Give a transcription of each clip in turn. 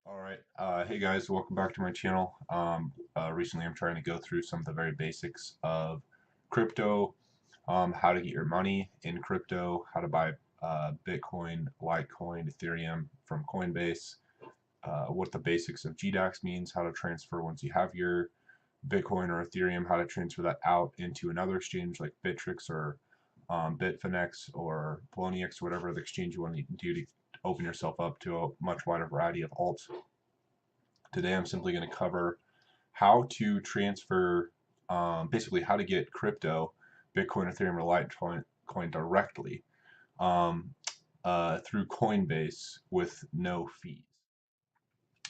Alright, hey guys, welcome back to my channel. Recently I'm trying to go through some of the very basics of crypto, how to get your money in crypto, how to buy Bitcoin, Litecoin, Ethereum from Coinbase, what the basics of GDAX means, how to transfer once you have your Bitcoin or Ethereum, how to transfer that out into another exchange like Bittrex or Bitfinex or Poloniex, whatever the exchange you want to do to open yourself up to a much wider variety of alts. Today I'm simply going to cover how to transfer, basically how to get crypto, Bitcoin, Ethereum, or Litecoin directly um, through Coinbase with no fees.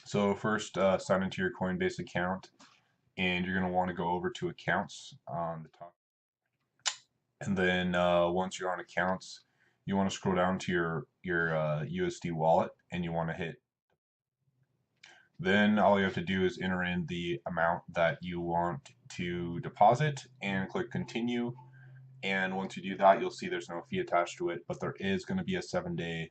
So first, sign into your Coinbase account, and you're going to want to go over to accounts on the top. And then once you're on accounts, you want to scroll down to your USD wallet, and you want to hit. Then all you have to do is enter in the amount that you want to deposit and click continue. And once you do that, you'll see there's no fee attached to it, but there is going to be a 7-day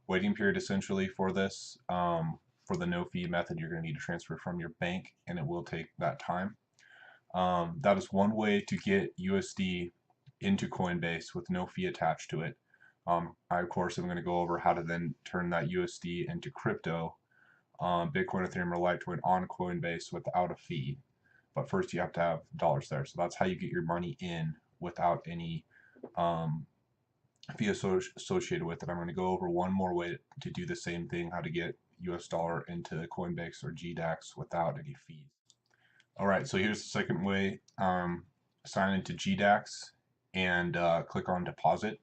waiting period essentially for this. For the no fee method, you're going to need to transfer from your bank, and it will take that time. That is one way to get USD into Coinbase with no fee attached to it. I, of course, am going to go over how to then turn that USD into crypto, Bitcoin, Ethereum, or Litecoin on Coinbase without a fee. But first, you have to have dollars there. So that's how you get your money in without any fee associated with it. I'm going to go over one more way to do the same thing, how to get US dollar into Coinbase or GDAX without any fees. All right, so here's the second way. Sign into GDAX and click on deposit.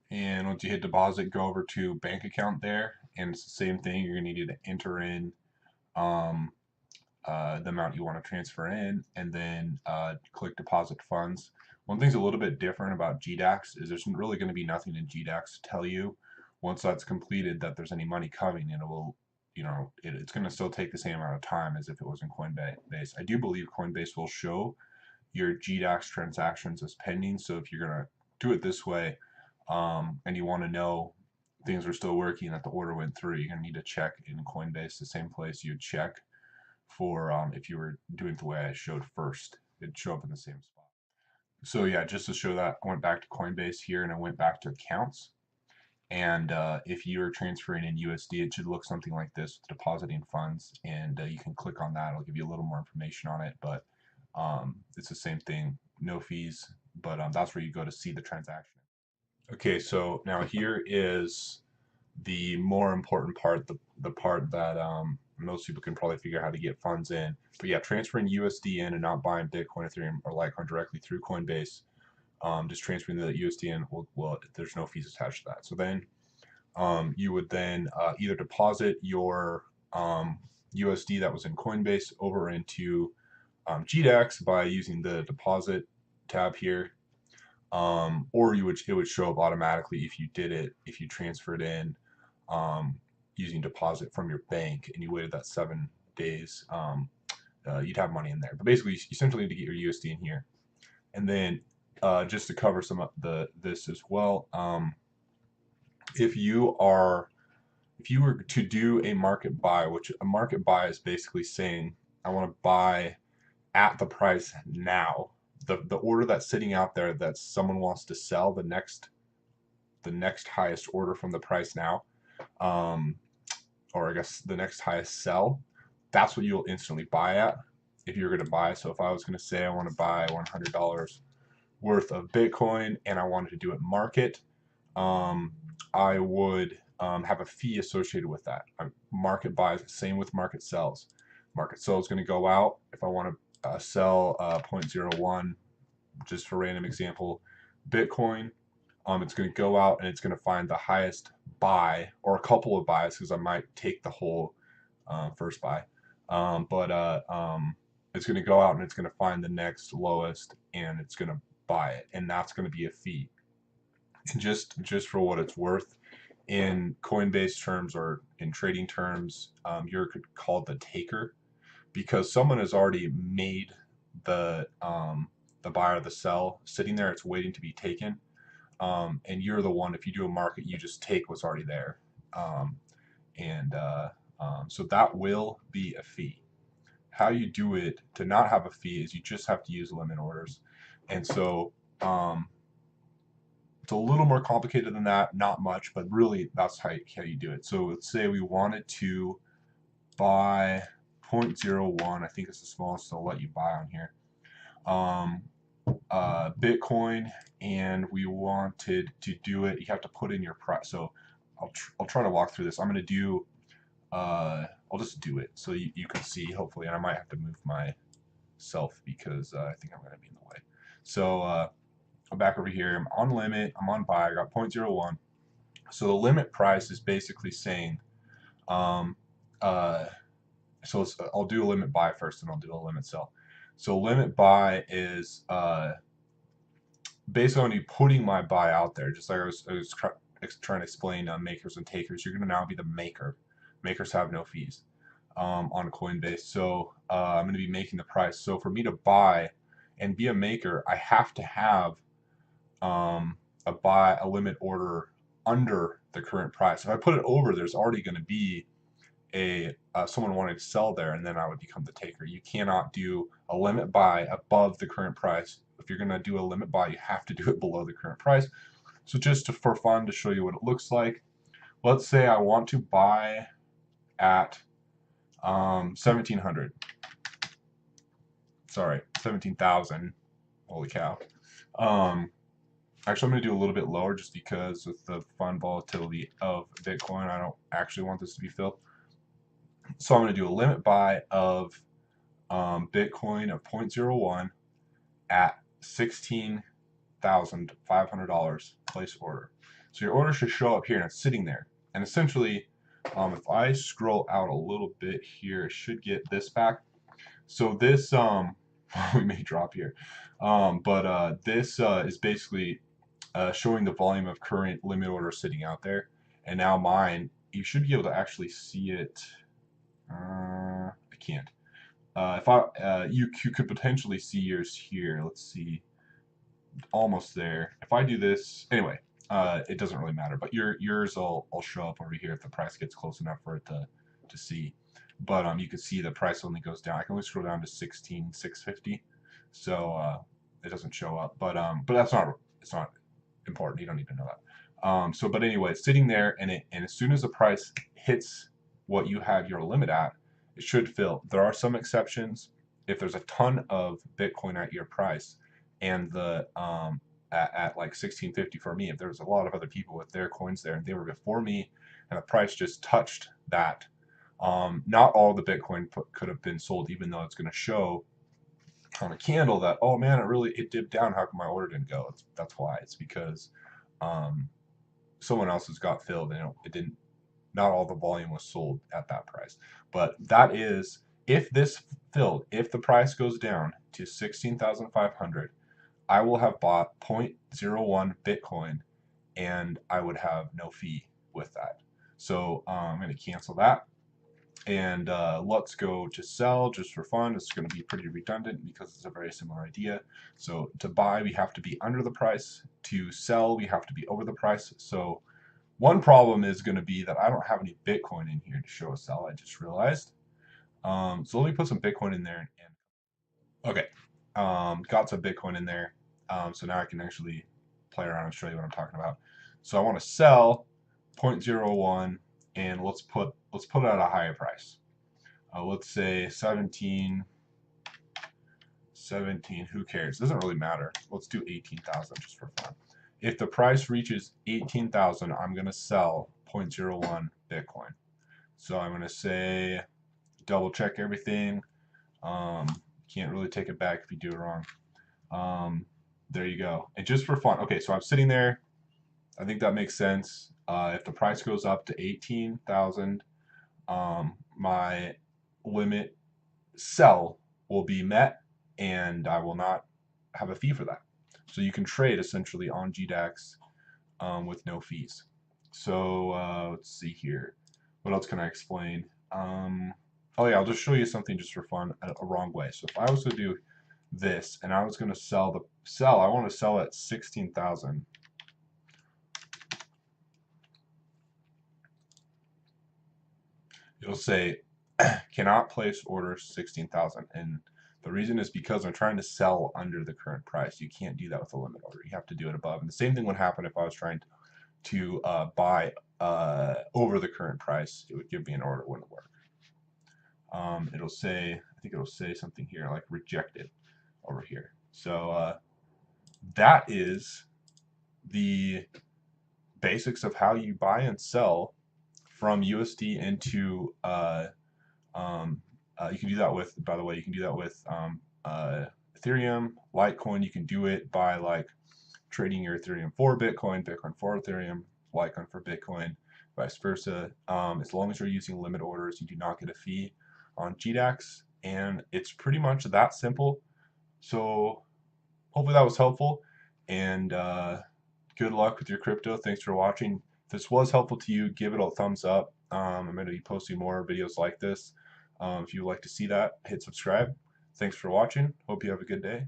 And once you hit deposit, go over to bank account there, and it's the same thing. You're going to need to enter in um, the amount you want to transfer in, and then click deposit funds. One thing's a little bit different about GDAX is there's really going to be nothing in GDAX to tell you once that's completed that there's any money coming, and it will, it's going to still take the same amount of time as if it was in Coinbase. I do believe Coinbase will show your GDAX transactions as pending, so if you're going to do it this way, and you want to know things are still working, that the order went through, you're going to need to check in Coinbase the same place you would check for if you were doing it the way I showed first. It'd show up in the same spot. So yeah, just to show that, I went back to Coinbase here and I went back to accounts. And if you're transferring in USD, it should look something like this with depositing funds. And you can click on that. It'll give you a little more information on it. But it's the same thing, no fees. But that's where you go to see the transaction. Okay, so now here is the more important part, the part that most people can probably figure out how to get funds in. But yeah, transferring USD in and not buying Bitcoin, Ethereum, or Litecoin directly through Coinbase, just transferring the USD in, well, there's no fees attached to that. So then you would then either deposit your USD that was in Coinbase over into GDAX by using the deposit tab here, or it would show up automatically if you transferred in using deposit from your bank and you waited that 7 days. You'd have money in there. But basically, you simply need to get your USD in here, and then just to cover some of this as well, if you were to do a market buy, which a market buy is basically saying I want to buy at the price now. The order that's sitting out there that someone wants to sell, the next highest order from the price now, or I guess the next highest sell, that's what you'll instantly buy at if you're going to buy. So if I was going to say I want to buy $100 worth of Bitcoin and I wanted to do it market, I would have a fee associated with that. Market buys, same with market sells. Market sell is going to go out if I want to sell 0.01, just for random example, Bitcoin. It's going to go out and it's going to find the highest buy or a couple of buys, because I might take the whole first buy. It's going to go out and it's going to find the next lowest and it's going to buy it, and that's going to be a fee. And just for what it's worth, in Coinbase terms or in trading terms, you're called the taker, because someone has already made the buy or the sell sitting there. It's waiting to be taken, and you're the one. If you do a market, you just take what's already there. and so that will be a fee. How you do it to not have a fee is you just have to use limit orders, and so it's a little more complicated than that, not much, but really that's how you do it. So let's say we wanted to buy 0.01, I think it's the smallest they'll let you buy on here, Bitcoin, and we wanted to do it. You have to put in your price. So I'll try to walk through this. I'm going to do, I'll just do it so you can see, hopefully, and I might have to move myself because I think I'm going to be in the way. So I'm back over here. I'm on limit. I'm on buy. I got 0.01. So the limit price is basically saying, so I'll do a limit buy first, and I'll do a limit sell. So limit buy is based on you putting my buy out there, just like I was trying to explain makers and takers. You're going to now be the maker. Makers have no fees on Coinbase. So I'm going to be making the price. So for me to buy and be a maker, I have to have a limit order under the current price. If I put it over, there's already going to be someone wanting to sell there, and then I would become the taker. You cannot do a limit buy above the current price. If you're going to do a limit buy, you have to do it below the current price. So just for fun, to show you what it looks like, let's say I want to buy at 1700. Sorry, 17,000. Holy cow. Actually, I'm going to do a little bit lower just because with the fun volatility of Bitcoin, I don't actually want this to be filled. So I'm going to do a limit buy of Bitcoin of 0.01 at $16,500, place order. So your order should show up here, and it's sitting there. And essentially, if I scroll out a little bit here, it should get this back. So this, we may drop here, but this is basically showing the volume of current limit order sitting out there. And now mine, you should be able to actually see it. I can't. You could potentially see yours here. Let's see, almost there. If I do this, anyway, it doesn't really matter. But yours will show up over here if the price gets close enough for it to see. But you can see the price only goes down. I can only scroll down to 16,650, so it doesn't show up. But it's not important. You don't need to know that. But anyway, it's sitting there, and as soon as the price hits what you have your limit at, it should fill. There are some exceptions. If there's a ton of Bitcoin at your price, and the at like 1650 for me, if there was a lot of other people with their coins there and they were before me, and the price just touched that, not all the Bitcoin could have been sold, even though it's going to show on a candle that, oh man, it dipped down. How come my order didn't go? That's why. It's because someone else's got filled, and it didn't. Not all the volume was sold at that price. But that is, if this filled, if the price goes down to 16,500, I will have bought 0.01 Bitcoin, and I would have no fee with that. So I'm going to cancel that. And let's go to sell just for fun. It's going to be pretty redundant because it's a very similar idea. So to buy, we have to be under the price. To sell, we have to be over the price. So one problem is going to be that I don't have any Bitcoin in here to show a sell. I just realized. So let me put some Bitcoin in there. Okay, got some Bitcoin in there. So now I can actually play around and show you what I'm talking about. So I want to sell 0.01, and let's put it at a higher price. Let's say 17. Who cares? Doesn't really matter. Let's do 18,000 just for fun. If the price reaches 18,000, I'm going to sell 0.01 Bitcoin. So I'm going to say, double check everything. Can't really take it back if you do it wrong. There you go. And just for fun, okay, so I'm sitting there. I think that makes sense. If the price goes up to 18,000, my limit sell will be met, and I will not have a fee for that. So you can trade essentially on GDAX with no fees. So let's see here. What else can I explain? Oh yeah, I'll just show you something just for fun, a wrong way. So if I was to do this, and I was going to sell, I want to sell at 16,000. it'll say cannot place orders 16,000, and the reason is because I'm trying to sell under the current price. You can't do that with a limit order. You have to do it above. And the same thing would happen if I was trying to buy over the current price. It would give me an order. It wouldn't work. It'll say, I think it'll say something here like rejected over here. So that is the basics of how you buy and sell from USD into you can do that with, by the way, you can do that with Ethereum, Litecoin. You can do it by like trading your Ethereum for Bitcoin, Bitcoin for Ethereum, Litecoin for Bitcoin, vice versa. As long as you're using limit orders, you do not get a fee on GDAX, and it's pretty much that simple. So hopefully that was helpful, and good luck with your crypto. Thanks for watching. If this was helpful to you, give it a thumbs up. I'm going to be posting more videos like this. If you would like to see that, hit subscribe. Thanks for watching. Hope you have a good day.